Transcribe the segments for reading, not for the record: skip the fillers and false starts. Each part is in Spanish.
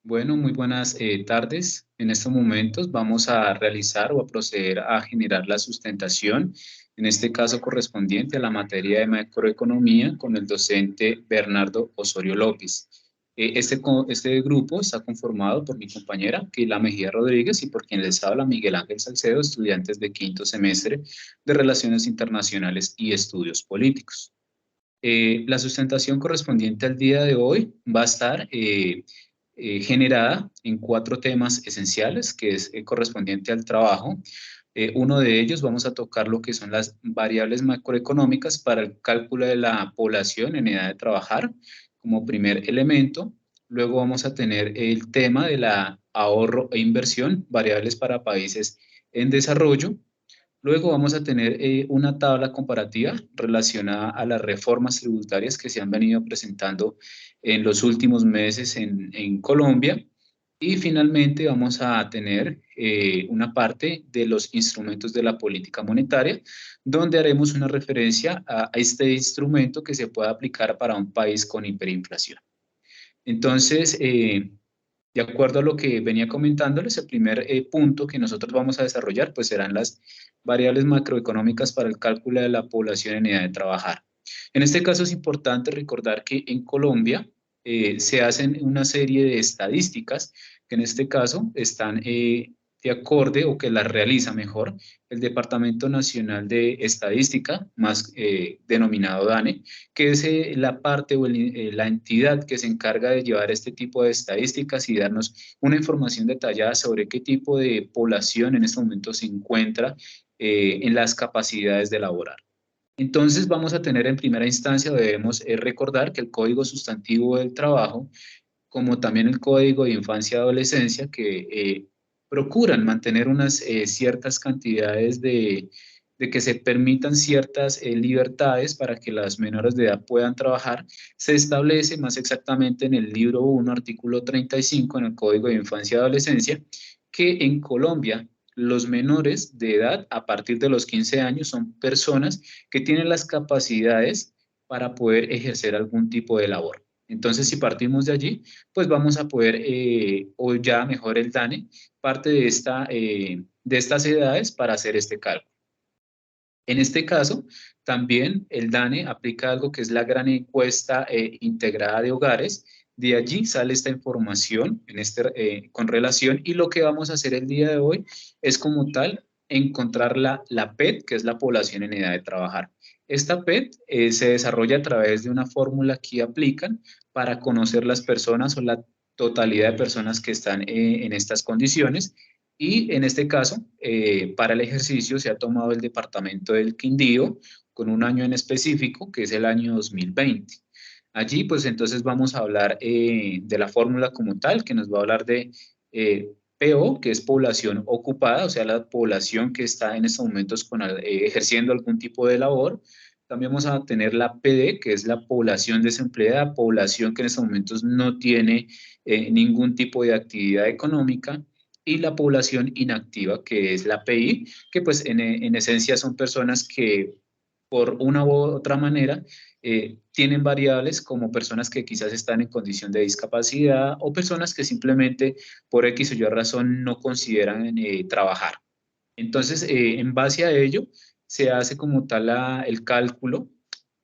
Bueno, muy buenas tardes. En estos momentos vamos a realizar o a proceder a generar la sustentación, en este caso correspondiente a la materia de macroeconomía con el docente Bernardo Osorio López. Este grupo está conformado por mi compañera Keila Mejía Rodríguez y por quien les habla Miguel Ángel Salcedo, estudiantes de quinto semestre de Relaciones Internacionales y Estudios Políticos. La sustentación correspondiente al día de hoy va a estar generada en cuatro temas esenciales, que es correspondiente al trabajo. Uno de ellos vamos a tocar lo que son las variables macroeconómicas para el cálculo de la población en edad de trabajar como primer elemento. Luego vamos a tener el tema de la ahorro e inversión, variables para países en desarrollo. Luego vamos a tener una tabla comparativa relacionada a las reformas tributarias que se han venido presentando en los últimos meses en Colombia. Y finalmente vamos a tener una parte de los instrumentos de la política monetaria, donde haremos una referencia a este instrumento que se puede aplicar para un país con hiperinflación. Entonces, de acuerdo a lo que venía comentándoles, el primer punto que nosotros vamos a desarrollar, pues serán las variables macroeconómicas para el cálculo de la población en edad de trabajar. En este caso es importante recordar que en Colombia se hacen una serie de estadísticas que en este caso están de acorde o que las realiza mejor el Departamento Nacional de Estadística, más denominado DANE, que es la parte o la entidad que se encarga de llevar este tipo de estadísticas y darnos una información detallada sobre qué tipo de población en este momento se encuentra en las capacidades de laborar. Entonces vamos a tener en primera instancia, debemos recordar que el Código Sustantivo del Trabajo, como también el Código de Infancia y Adolescencia, que procuran mantener unas ciertas cantidades de que se permitan ciertas libertades para que las menores de edad puedan trabajar, se establece más exactamente en el libro 1, artículo 35, en el Código de Infancia y Adolescencia, que en Colombia los menores de edad a partir de los 15 años son personas que tienen las capacidades para poder ejercer algún tipo de labor. Entonces, si partimos de allí, pues vamos a poder, o ya mejor el DANE, parte de estas edades para hacer este cálculo. En este caso, también el DANE aplica algo que es la gran encuesta integrada de hogares. De allí sale esta información con relación y lo que vamos a hacer el día de hoy es como tal encontrar la PET, que es la población en edad de trabajar. Esta PET se desarrolla a través de una fórmula que aplican para conocer las personas o la totalidad de personas que están en estas condiciones y en este caso, para el ejercicio se ha tomado el departamento del Quindío con un año en específico, que es el año 2020. Allí, pues entonces vamos a hablar de la fórmula como tal, que nos va a hablar de PO, que es población ocupada, o sea, la población que está en estos momentos ejerciendo algún tipo de labor. También vamos a tener la PD, que es la población desempleada, población que en estos momentos no tiene ningún tipo de actividad económica y la población inactiva, que es la PI, que pues en esencia son personas que por una u otra manera tienen variables como personas que quizás están en condición de discapacidad o personas que simplemente por X o Y razón no consideran trabajar. Entonces, en base a ello, se hace como tal el cálculo.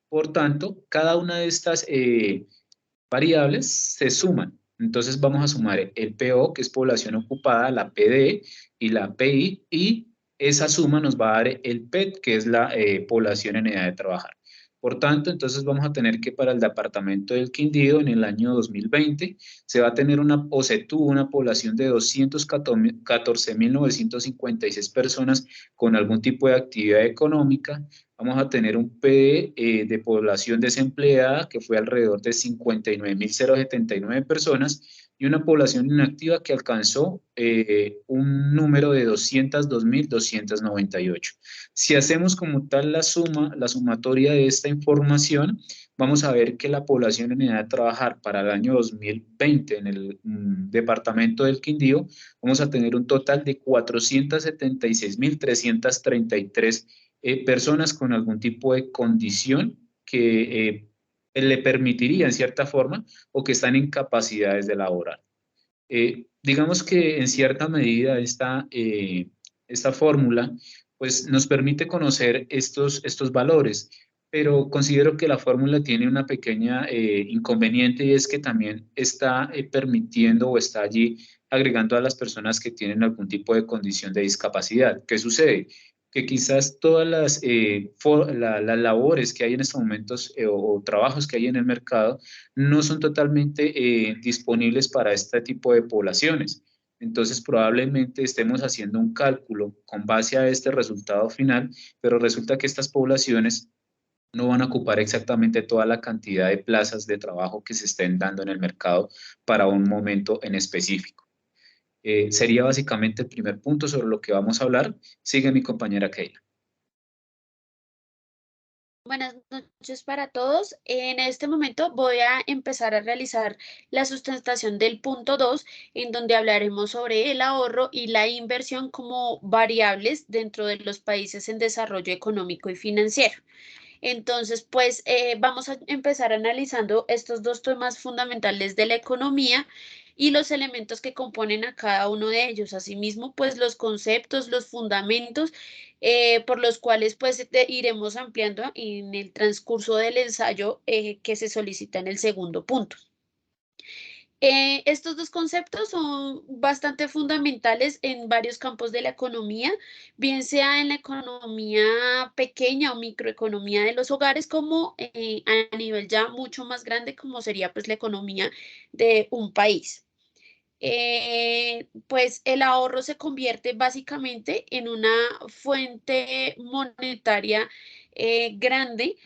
Por tanto, cada una de estas variables se suman. Entonces vamos a sumar el PO, que es población ocupada, la PD y la PI, y esa suma nos va a dar el PET, que es la población en edad de trabajar. Por tanto, entonces vamos a tener que para el departamento del Quindío en el año 2020 se va a tener o se tuvo una población de 214.956 personas con algún tipo de actividad económica. Vamos a tener un PD de población desempleada que fue alrededor de 59.079 personas y una población inactiva que alcanzó un número de 202.298. Si hacemos como tal la sumatoria de esta información, vamos a ver que la población en edad de trabajar para el año 2020 en el departamento del Quindío, vamos a tener un total de 476.333 personas con algún tipo de condición que le permitiría en cierta forma o que están en capacidades de laborar. Digamos que en cierta medida esta fórmula pues, nos permite conocer estos valores, pero considero que la fórmula tiene una pequeña inconveniente y es que también está permitiendo o está allí agregando a las personas que tienen algún tipo de condición de discapacidad. ¿Qué sucede? Que quizás todas las labores que hay en estos momentos o trabajos que hay en el mercado no son totalmente disponibles para este tipo de poblaciones. Entonces, probablemente estemos haciendo un cálculo con base a este resultado final, pero resulta que estas poblaciones no van a ocupar exactamente toda la cantidad de plazas de trabajo que se estén dando en el mercado para un momento en específico. Sería básicamente el primer punto sobre lo que vamos a hablar. Sigue mi compañera Keila. Buenas noches para todos. En este momento voy a empezar a realizar la sustentación del punto 2, en donde hablaremos sobre el ahorro y la inversión como variables dentro de los países en desarrollo económico y financiero. Entonces, pues vamos a empezar analizando estos dos temas fundamentales de la economía y los elementos que componen a cada uno de ellos. Asimismo, pues los conceptos, los fundamentos por los cuales pues iremos ampliando en el transcurso del ensayo que se solicita en el segundo punto. Estos dos conceptos son bastante fundamentales en varios campos de la economía, bien sea en la economía pequeña o microeconomía de los hogares, como a nivel ya mucho más grande, como sería pues la economía de un país. Pues el ahorro se convierte básicamente en una fuente monetaria grande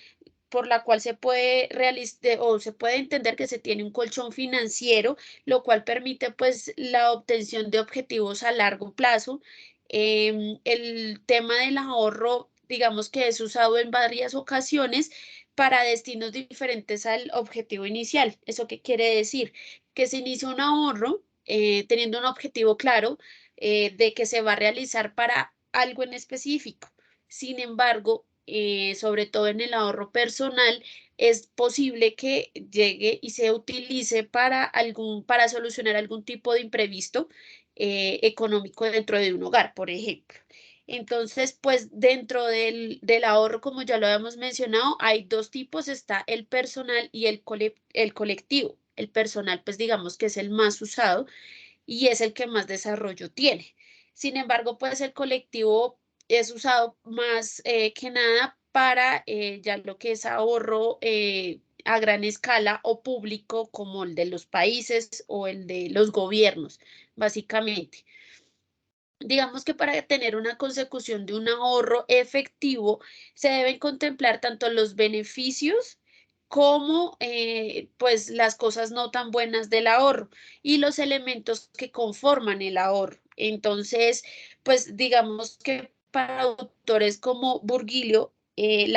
por la cual se puede realizar o se puede entender que se tiene un colchón financiero, lo cual permite pues la obtención de objetivos a largo plazo. El tema del ahorro, digamos que es usado en varias ocasiones para destinos diferentes al objetivo inicial. ¿Eso qué quiere decir? Que se inicia un ahorro teniendo un objetivo claro de que se va a realizar para algo en específico. Sin embargo, sobre todo en el ahorro personal, es posible que llegue y se utilice para solucionar algún tipo de imprevisto económico dentro de un hogar, por ejemplo. Entonces, pues dentro del ahorro, como ya lo habíamos mencionado, hay dos tipos, está el personal y el colectivo. El personal, pues digamos que es el más usado y es el que más desarrollo tiene. Sin embargo, pues el colectivo es usado más que nada para ya lo que es ahorro a gran escala o público como el de los países o el de los gobiernos, básicamente. Digamos que para tener una consecución de un ahorro efectivo se deben contemplar tanto los beneficios como pues las cosas no tan buenas del ahorro y los elementos que conforman el ahorro. Entonces, pues digamos que para autores como Burguilio, el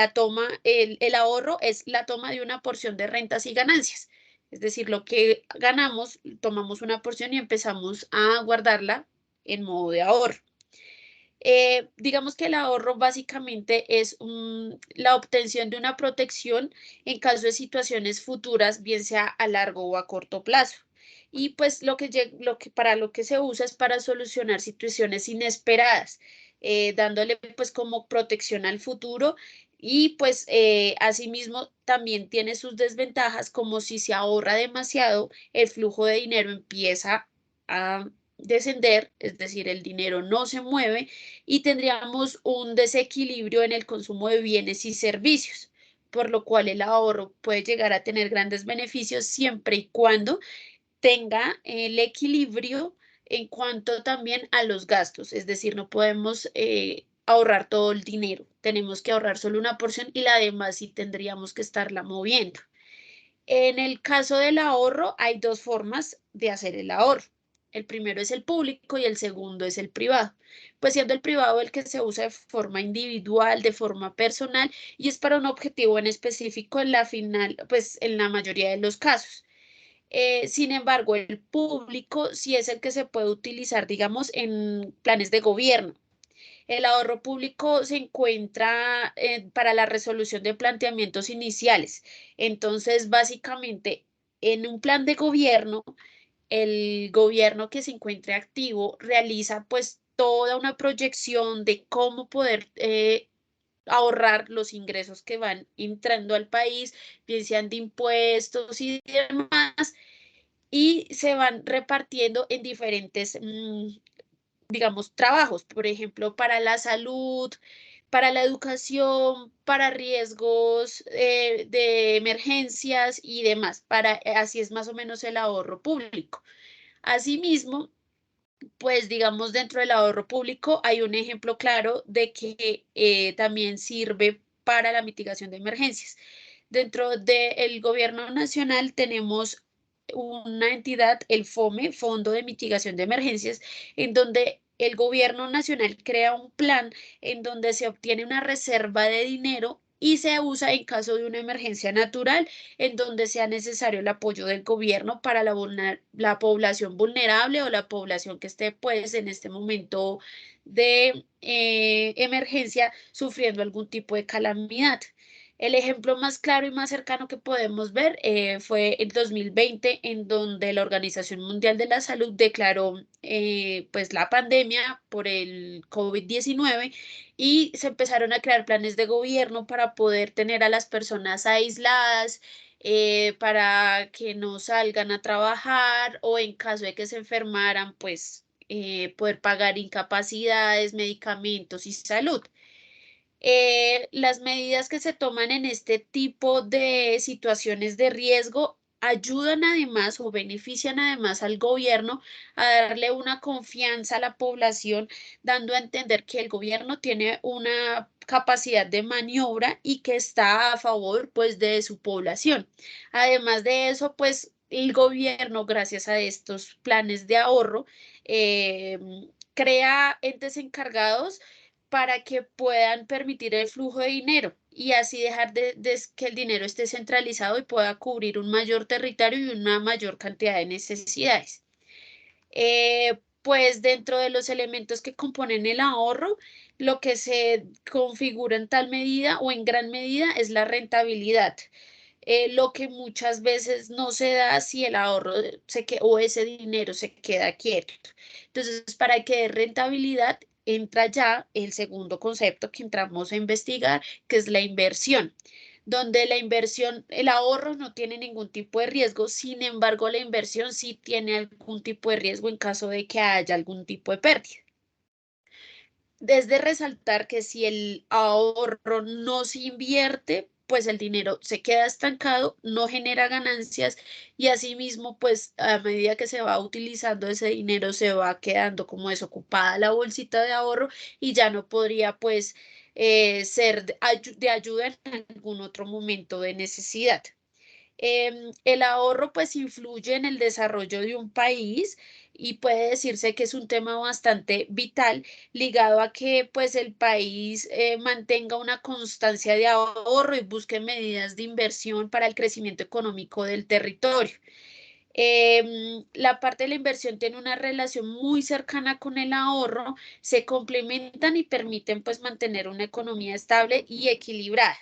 ahorro es la toma de una porción de rentas y ganancias. Es decir, lo que ganamos, tomamos una porción y empezamos a guardarla en modo de ahorro. Digamos que el ahorro básicamente es la obtención de una protección en caso de situaciones futuras, bien sea a largo o a corto plazo. Y pues para lo que se usa es para solucionar situaciones inesperadas, dándole pues como protección al futuro y pues asimismo también tiene sus desventajas como si se ahorra demasiado, el flujo de dinero empieza a descender, es decir, el dinero no se mueve y tendríamos un desequilibrio en el consumo de bienes y servicios, por lo cual el ahorro puede llegar a tener grandes beneficios siempre y cuando tenga el equilibrio en cuanto también a los gastos, es decir, no podemos ahorrar todo el dinero, tenemos que ahorrar solo una porción y la demás sí tendríamos que estarla moviendo. En el caso del ahorro, hay dos formas de hacer el ahorro. El primero es el público y el segundo es el privado. Pues siendo el privado el que se usa de forma individual, de forma personal y es para un objetivo en específico en la final, pues en la mayoría de los casos. Sin embargo, el público sí es el que se puede utilizar, digamos, en planes de gobierno. El ahorro público se encuentra para la resolución de planteamientos iniciales. Entonces, básicamente, en un plan de gobierno, el gobierno que se encuentre activo realiza pues toda una proyección de cómo poder ahorrar los ingresos que van entrando al país, bien sean de impuestos y demás, y se van repartiendo en diferentes, digamos, trabajos, por ejemplo, para la salud, para la educación, para riesgos de emergencias y demás. Así es más o menos el ahorro público. Asimismo, pues digamos, dentro del ahorro público hay un ejemplo claro de que también sirve para la mitigación de emergencias. Dentro del gobierno nacional tenemos una entidad, el FOME, Fondo de Mitigación de Emergencias, en donde el gobierno nacional crea un plan en donde se obtiene una reserva de dinero y se usa en caso de una emergencia natural, en donde sea necesario el apoyo del gobierno para la población vulnerable o la población que esté pues en este momento de emergencia sufriendo algún tipo de calamidad. El ejemplo más claro y más cercano que podemos ver fue el 2020, en donde la Organización Mundial de la Salud declaró pues la pandemia por el COVID-19 y se empezaron a crear planes de gobierno para poder tener a las personas aisladas, para que no salgan a trabajar o en caso de que se enfermaran, pues poder pagar incapacidades, medicamentos y salud. Las medidas que se toman en este tipo de situaciones de riesgo ayudan además o benefician además al gobierno a darle una confianza a la población, dando a entender que el gobierno tiene una capacidad de maniobra y que está a favor pues de su población. Además de eso, pues el gobierno, gracias a estos planes de ahorro, eh, crea entes encargados para que puedan permitir el flujo de dinero y así dejar de que el dinero esté centralizado y pueda cubrir un mayor territorio y una mayor cantidad de necesidades. Pues dentro de los elementos que componen el ahorro, lo que se configura en tal medida o en gran medida es la rentabilidad. Lo que muchas veces no se da si el ahorro o ese dinero se queda quieto. Entonces, para que dé rentabilidad, entra ya el segundo concepto que entramos a investigar, que es la inversión, donde la inversión, el ahorro no tiene ningún tipo de riesgo, sin embargo, la inversión sí tiene algún tipo de riesgo en caso de que haya algún tipo de pérdida. Desde resaltar que si el ahorro no se invierte, pues el dinero se queda estancado, no genera ganancias y asimismo, pues a medida que se va utilizando ese dinero, se va quedando como desocupada la bolsita de ahorro y ya no podría pues ser de ayuda en algún otro momento de necesidad. El ahorro pues influye en el desarrollo de un país y puede decirse que es un tema bastante vital ligado a que pues el país mantenga una constancia de ahorro y busque medidas de inversión para el crecimiento económico del territorio. La parte de la inversión tiene una relación muy cercana con el ahorro, se complementan y permiten pues mantener una economía estable y equilibrada.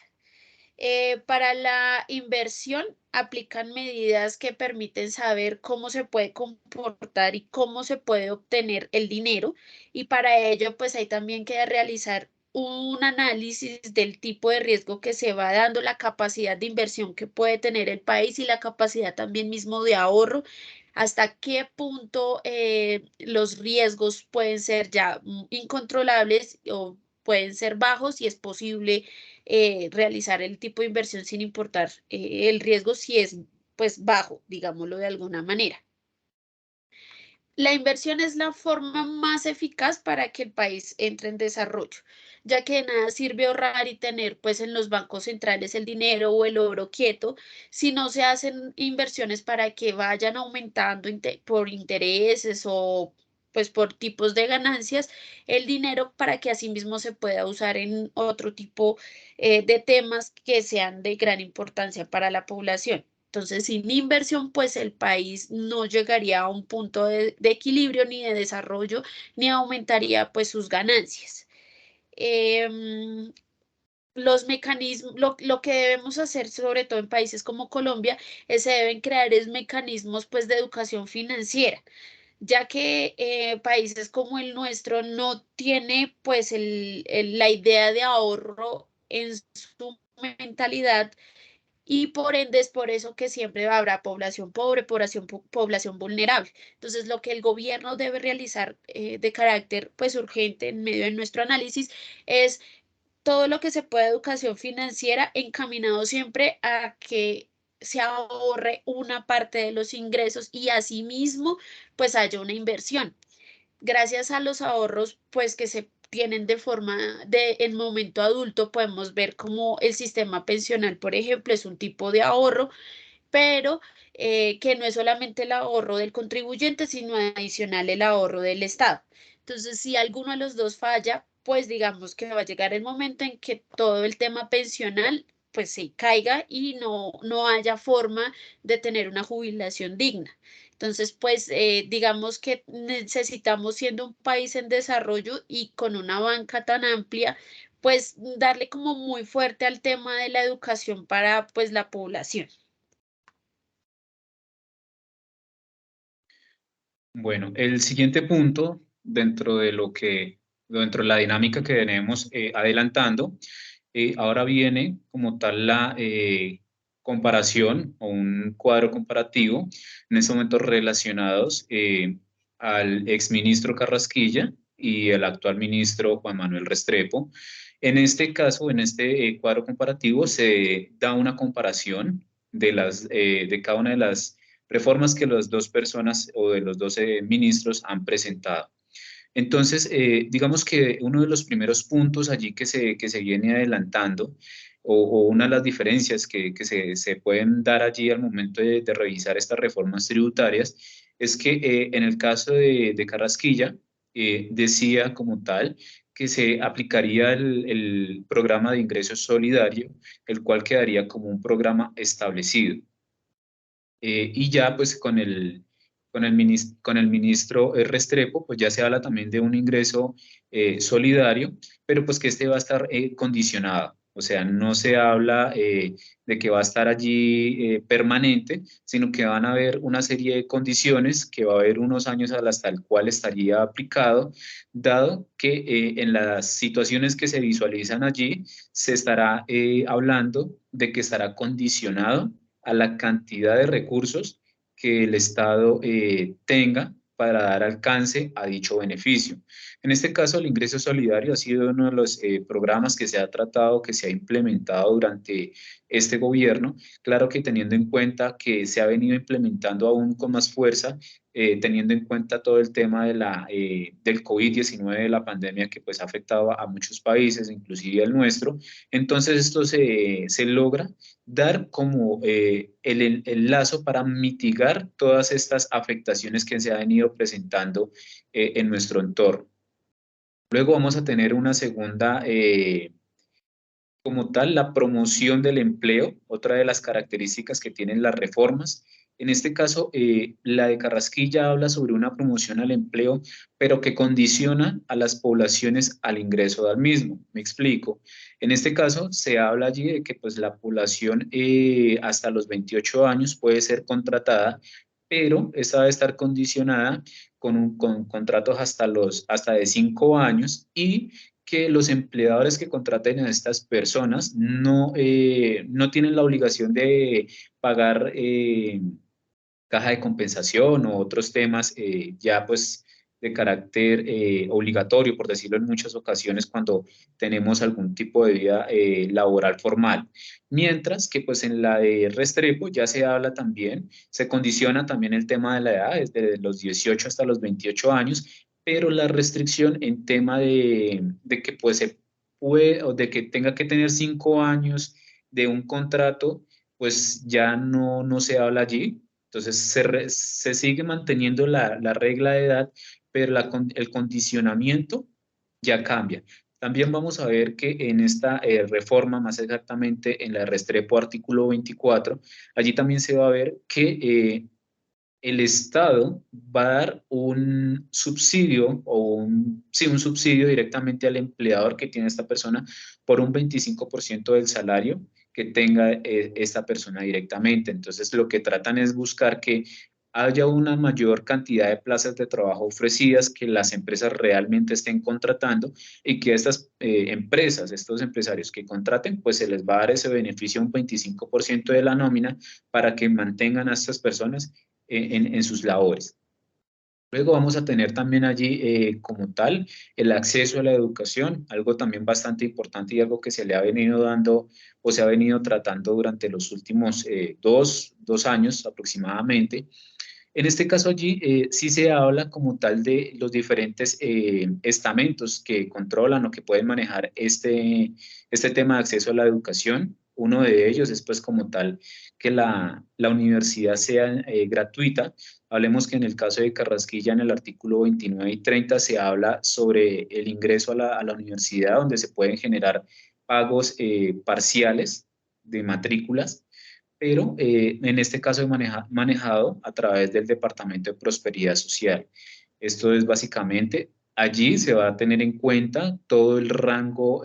Para la inversión aplican medidas que permiten saber cómo se puede comportar y cómo se puede obtener el dinero y para ello pues hay también que realizar un análisis del tipo de riesgo que se va dando, la capacidad de inversión que puede tener el país y la capacidad también mismo de ahorro, hasta qué punto los riesgos pueden ser ya incontrolables o pueden ser bajos y es posible realizar el tipo de inversión sin importar el riesgo si es pues bajo, digámoslo de alguna manera. La inversión es la forma más eficaz para que el país entre en desarrollo, ya que de nada sirve ahorrar y tener pues en los bancos centrales el dinero o el oro quieto si no se hacen inversiones para que vayan aumentando por intereses o pues por tipos de ganancias el dinero para que asimismo se pueda usar en otro tipo de temas que sean de gran importancia para la población. Entonces, sin inversión, pues el país no llegaría a un punto de equilibrio ni de desarrollo, ni aumentaría pues sus ganancias. Em, los mecanismos, lo que debemos hacer, sobre todo en países como Colombia, es se deben crear es mecanismos pues de educación financiera, ya que países como el nuestro no tiene pues la idea de ahorro en su mentalidad y por ende es por eso que siempre habrá población pobre, población vulnerable. Entonces, lo que el gobierno debe realizar de carácter pues urgente en medio de nuestro análisis es todo lo que se pueda educación financiera encaminado siempre a que se ahorre una parte de los ingresos y asimismo pues haya una inversión. Gracias a los ahorros pues que se tienen de forma de en momento adulto podemos ver como el sistema pensional, por ejemplo, es un tipo de ahorro, pero que no es solamente el ahorro del contribuyente, sino adicional el ahorro del Estado. Entonces, si alguno de los dos falla, pues digamos que va a llegar el momento en que todo el tema pensional pues se caiga y no haya forma de tener una jubilación digna. Entonces, pues digamos que necesitamos, siendo un país en desarrollo y con una banca tan amplia, pues darle como muy fuerte al tema de la educación para pues la población. Bueno, el siguiente punto dentro de la dinámica que venimos adelantando, ahora viene como tal la comparación o un cuadro comparativo, en este momento relacionados al exministro Carrasquilla y el actual ministro Juan Manuel Restrepo. En este caso, en este cuadro comparativo, se da una comparación de cada una de las reformas que las dos personas o de los 12 ministros han presentado. Entonces, digamos que uno de los primeros puntos allí que se viene adelantando o una de las diferencias que se pueden dar allí al momento de revisar estas reformas tributarias es que en el caso de Carrasquilla decía como tal que se aplicaría el programa de ingresos solidario, el cual quedaría como un programa establecido. Y ya pues con el ministro Restrepo, pues ya se habla también de un ingreso solidario, pero pues que este va a estar condicionado. O sea, no se habla de que va a estar allí permanente, sino que van a haber una serie de condiciones que va a haber unos años hasta el cual estaría aplicado, dado que en las situaciones que se visualizan allí se estará hablando de que estará condicionado a la cantidad de recursos que el Estado tenga para dar alcance a dicho beneficio. En este caso, el ingreso solidario ha sido uno de los programas que se ha tratado, que se ha implementado durante este gobierno. Claro que teniendo en cuenta que se ha venido implementando aún con más fuerza, teniendo en cuenta todo el tema del COVID-19, de la pandemia que pues ha afectado a muchos países, inclusive el nuestro. Entonces esto se logra dar como el lazo para mitigar todas estas afectaciones que se han venido presentando en nuestro entorno. Luego vamos a tener una segunda, como tal, la promoción del empleo, otra de las características que tienen las reformas. En este caso, la de Carrasquilla habla sobre una promoción al empleo, pero que condiciona a las poblaciones al ingreso del mismo. Me explico. En este caso, se habla allí de que pues, la población hasta los 28 años puede ser contratada, pero esta va a estar condicionada con contratos hasta de 5 años y que los empleadores que contraten a estas personas no tienen la obligación de pagar caja de compensación o otros temas ya pues de carácter obligatorio, por decirlo en muchas ocasiones, cuando tenemos algún tipo de vida laboral formal. Mientras que pues en la de Restrepo ya se habla también, se condiciona también el tema de la edad, desde los 18 hasta los 28 años, pero la restricción en tema de que pues se puede o de que tenga que tener 5 años de un contrato, pues ya no se habla allí. Entonces se sigue manteniendo la regla de edad, pero el condicionamiento ya cambia. También vamos a ver que en esta reforma, más exactamente en la Restrepo artículo 24, allí también se va a ver que el Estado va a dar un subsidio sí, un subsidio directamente al empleador que tiene esta persona por un 25% del salario que tenga esta persona directamente. Entonces, lo que tratan es buscar que haya una mayor cantidad de plazas de trabajo ofrecidas, que las empresas realmente estén contratando y que estas empresas, estos empresarios que contraten, pues se les va a dar ese beneficio, un 25% de la nómina, para que mantengan a estas personas en sus labores. Luego vamos a tener también allí como tal el acceso a la educación, algo también bastante importante y algo que se le ha venido dando o se ha venido tratando durante los últimos dos años aproximadamente. En este caso allí sí se habla como tal de los diferentes estamentos que controlan o que pueden manejar este tema de acceso a la educación. Uno de ellos es pues como tal que la universidad sea gratuita. Hablemos que en el caso de Carrasquilla, en el artículo 29 y 30 se habla sobre el ingreso a la universidad, donde se pueden generar pagos parciales de matrículas, pero en este caso es manejado a través del Departamento de Prosperidad Social. Esto es básicamente, allí se va a tener en cuenta todo el rango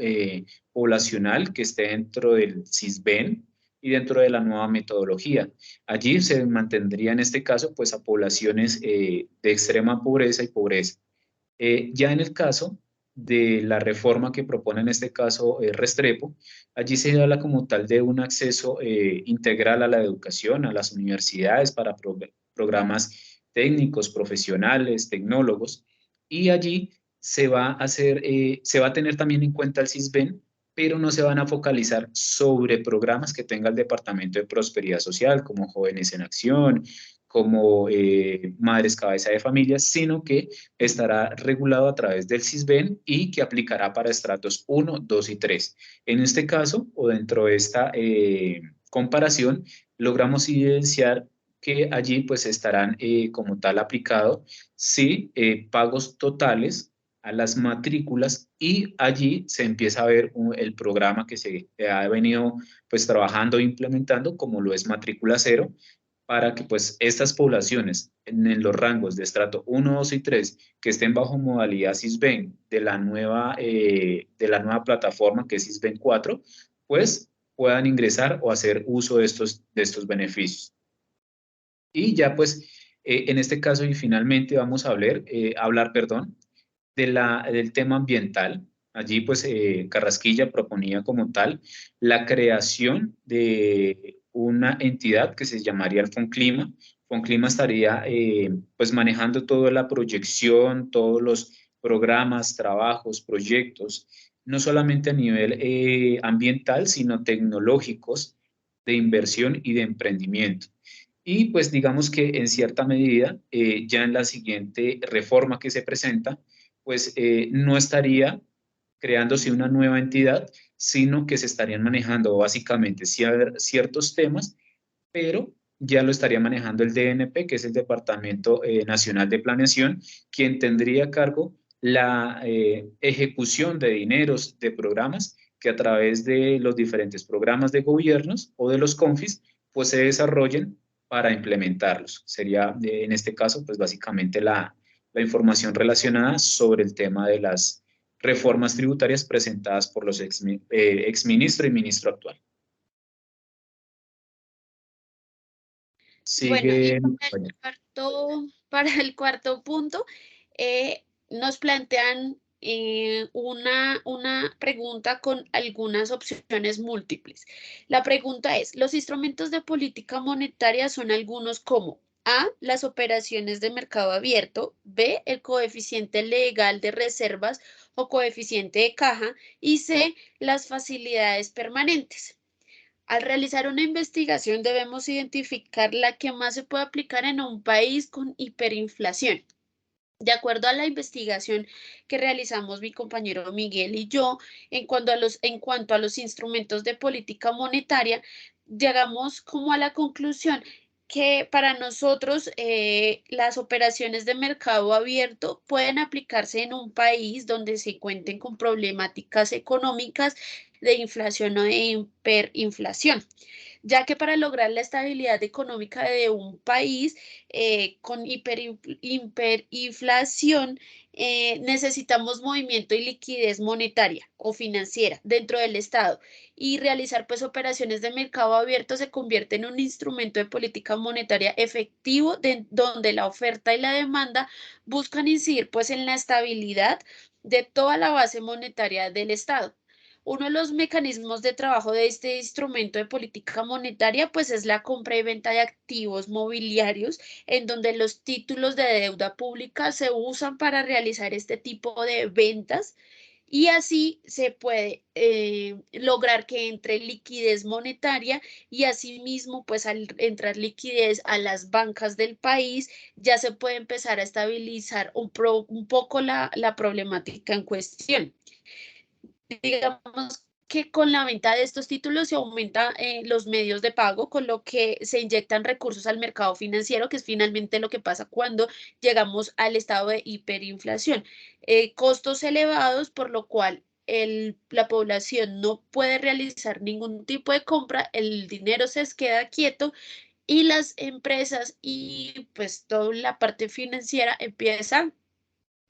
poblacional que esté dentro del CISBEN y dentro de la nueva metodología. Allí se mantendría en este caso pues a poblaciones de extrema pobreza y pobreza. Ya en el caso de la reforma que propone en este caso Restrepo, allí se habla como tal de un acceso integral a la educación, a las universidades para programas técnicos, profesionales, tecnólogos, y allí se va a tener también en cuenta el CISBEN, pero no se van a focalizar sobre programas que tenga el Departamento de Prosperidad Social, como Jóvenes en Acción, como Madres Cabeza de Familia, sino que estará regulado a través del CISBEN y que aplicará para estratos 1, 2 y 3. En este caso, o dentro de esta comparación, logramos evidenciar que allí pues estarán como tal aplicado, sí, pagos totales a las matrículas, y allí se empieza a ver el programa que se ha venido pues trabajando e implementando, como lo es Matrícula Cero, para que pues estas poblaciones en los rangos de estrato 1, 2 y 3 que estén bajo modalidad CISBEN de la nueva plataforma que es CISBEN 4, pues puedan ingresar o hacer uso de estos beneficios. Y ya pues en este caso y finalmente vamos a hablar, perdón, del tema ambiental. Allí, pues, Carrasquilla proponía como tal la creación de una entidad que se llamaría el Fonclima. Fonclima estaría, pues, manejando toda la proyección, todos los programas, trabajos, proyectos, no solamente a nivel ambiental, sino tecnológicos, de inversión y de emprendimiento. Y pues digamos que en cierta medida, ya en la siguiente reforma que se presenta, pues no estaría creándose una nueva entidad, sino que se estarían manejando básicamente ciertos temas, pero ya lo estaría manejando el DNP, que es el Departamento Nacional de Planeación, quien tendría a cargo la ejecución de dineros de programas que a través de los diferentes programas de gobiernos o de los CONFIS, pues se desarrollen para implementarlos. Sería en este caso, pues básicamente la información relacionada sobre el tema de las reformas tributarias presentadas por los exministro y ministro actual. Bueno, y Sigue. para el cuarto punto, nos plantean una pregunta con algunas opciones múltiples. La pregunta es, ¿los instrumentos de política monetaria son algunos como A, las operaciones de mercado abierto, B, el coeficiente legal de reservas o coeficiente de caja, y C, las facilidades permanentes? Al realizar una investigación debemos identificar la que más se puede aplicar en un país con hiperinflación. De acuerdo a la investigación que realizamos mi compañero Miguel y yo, en cuanto a los instrumentos de política monetaria, llegamos como a la conclusión que para nosotros las operaciones de mercado abierto pueden aplicarse en un país donde se cuenten con problemáticas económicas de inflación o de hiperinflación. ya que para lograr la estabilidad económica de un país con hiperinflación, necesitamos movimiento y liquidez monetaria o financiera dentro del Estado, y realizar pues operaciones de mercado abierto se convierte en un instrumento de política monetaria efectivo donde la oferta y la demanda buscan incidir pues en la estabilidad de toda la base monetaria del Estado. Uno de los mecanismos de trabajo de este instrumento de política monetaria pues es la compra y venta de activos mobiliarios, en donde los títulos de deuda pública se usan para realizar este tipo de ventas, y así se puede lograr que entre liquidez monetaria, y asimismo, pues al entrar liquidez a las bancas del país, ya se puede empezar a estabilizar un poco la problemática en cuestión. Digamos que con la venta de estos títulos se aumenta los medios de pago, con lo que se inyectan recursos al mercado financiero, que es finalmente lo que pasa cuando llegamos al estado de hiperinflación. Costos elevados, por lo cual la población no puede realizar ningún tipo de compra, el dinero se queda quieto, y las empresas y pues toda la parte financiera empieza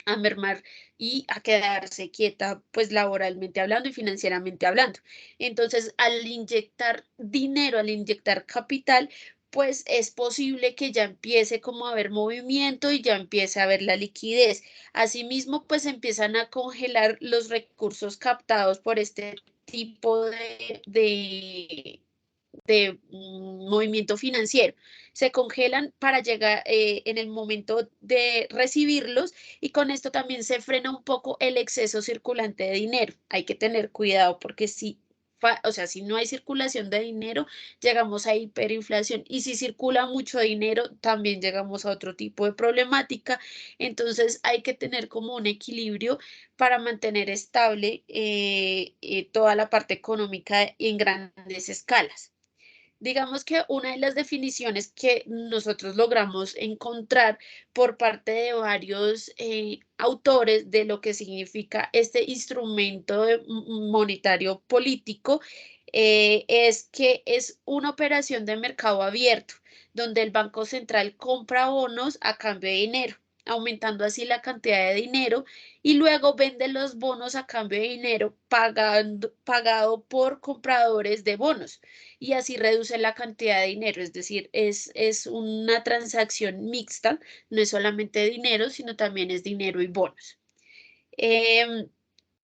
a mermar y a quedarse quieta, pues laboralmente hablando y financieramente hablando. Entonces, al inyectar dinero, al inyectar capital, pues es posible que ya empiece como a haber movimiento y ya empiece a haber la liquidez. Asimismo, pues empiezan a congelar los recursos captados por este tipo de movimiento financiero. Se congelan para llegar en el momento de recibirlos, y con esto también se frena un poco el exceso circulante de dinero. Hay que tener cuidado porque o sea, si no hay circulación de dinero, llegamos a hiperinflación, y si circula mucho dinero, también llegamos a otro tipo de problemática. Entonces hay que tener como un equilibrio para mantener estable toda la parte económica en grandes escalas. Digamos que una de las definiciones que nosotros logramos encontrar por parte de varios autores de lo que significa este instrumento monetario político, es que es una operación de mercado abierto, donde el Banco Central compra bonos a cambio de dinero, aumentando así la cantidad de dinero, y luego vende los bonos a cambio de dinero pagado por compradores de bonos, y así reduce la cantidad de dinero. Es decir, es una transacción mixta, no es solamente dinero, sino también es dinero y bonos. Em,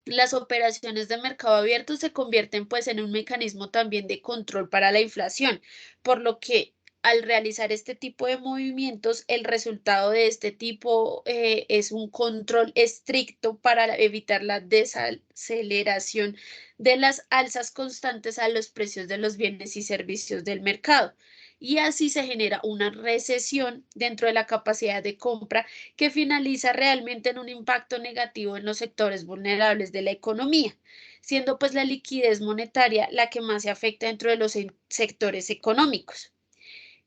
las operaciones de mercado abierto se convierten pues en un mecanismo también de control para la inflación, por lo que al realizar este tipo de movimientos, el resultado de este tipo es un control estricto para evitar la desaceleración de las alzas constantes a los precios de los bienes y servicios del mercado. Y así se genera una recesión dentro de la capacidad de compra, que finaliza realmente en un impacto negativo en los sectores vulnerables de la economía, siendo pues la liquidez monetaria la que más se afecta dentro de los sectores económicos.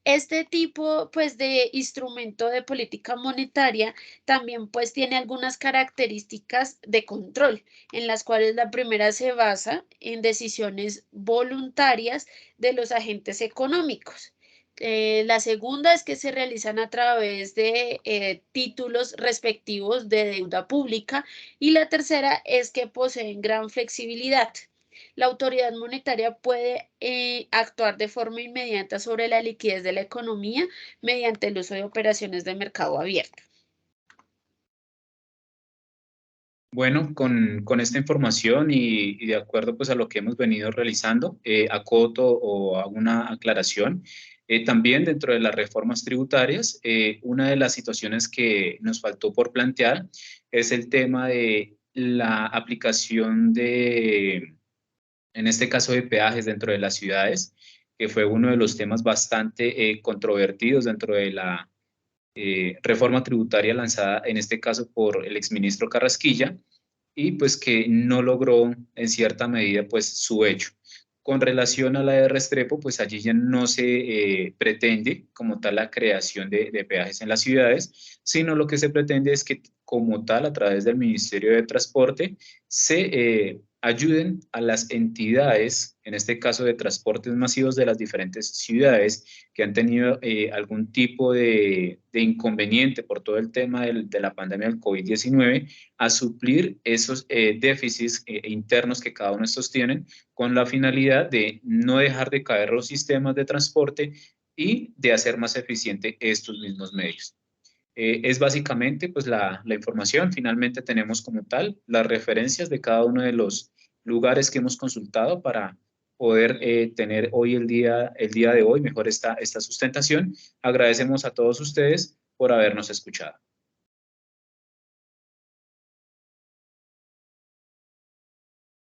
Este tipo pues de instrumento de política monetaria también pues tiene algunas características de control, en las cuales la primera se basa en decisiones voluntarias de los agentes económicos. La segunda es que se realizan a través de títulos respectivos de deuda pública, y la tercera es que poseen gran flexibilidad. La autoridad monetaria puede actuar de forma inmediata sobre la liquidez de la economía mediante el uso de operaciones de mercado abierto. Bueno, con esta información y de acuerdo pues a lo que hemos venido realizando, acoto o hago una aclaración. También dentro de las reformas tributarias, una de las situaciones que nos faltó por plantear es el tema de la aplicación de, en este caso, de peajes dentro de las ciudades, que fue uno de los temas bastante controvertidos dentro de la reforma tributaria lanzada en este caso por el exministro Carrasquilla, y pues que no logró en cierta medida pues su hecho. Con relación a la de Restrepo, pues allí ya no se pretende como tal la creación de peajes en las ciudades, sino lo que se pretende es que como tal a través del Ministerio de Transporte se ayuden a las entidades, en este caso de transportes masivos de las diferentes ciudades que han tenido algún tipo de inconveniente por todo el tema de la pandemia del COVID-19, a suplir esos déficits internos que cada uno de estos tienen, con la finalidad de no dejar de caer los sistemas de transporte y de hacer más eficiente estos mismos medios. Es básicamente pues la información. Finalmente tenemos como tal las referencias de cada uno de los lugares que hemos consultado para poder tener hoy el día de hoy mejor esta sustentación. Agradecemos a todos ustedes por habernos escuchado.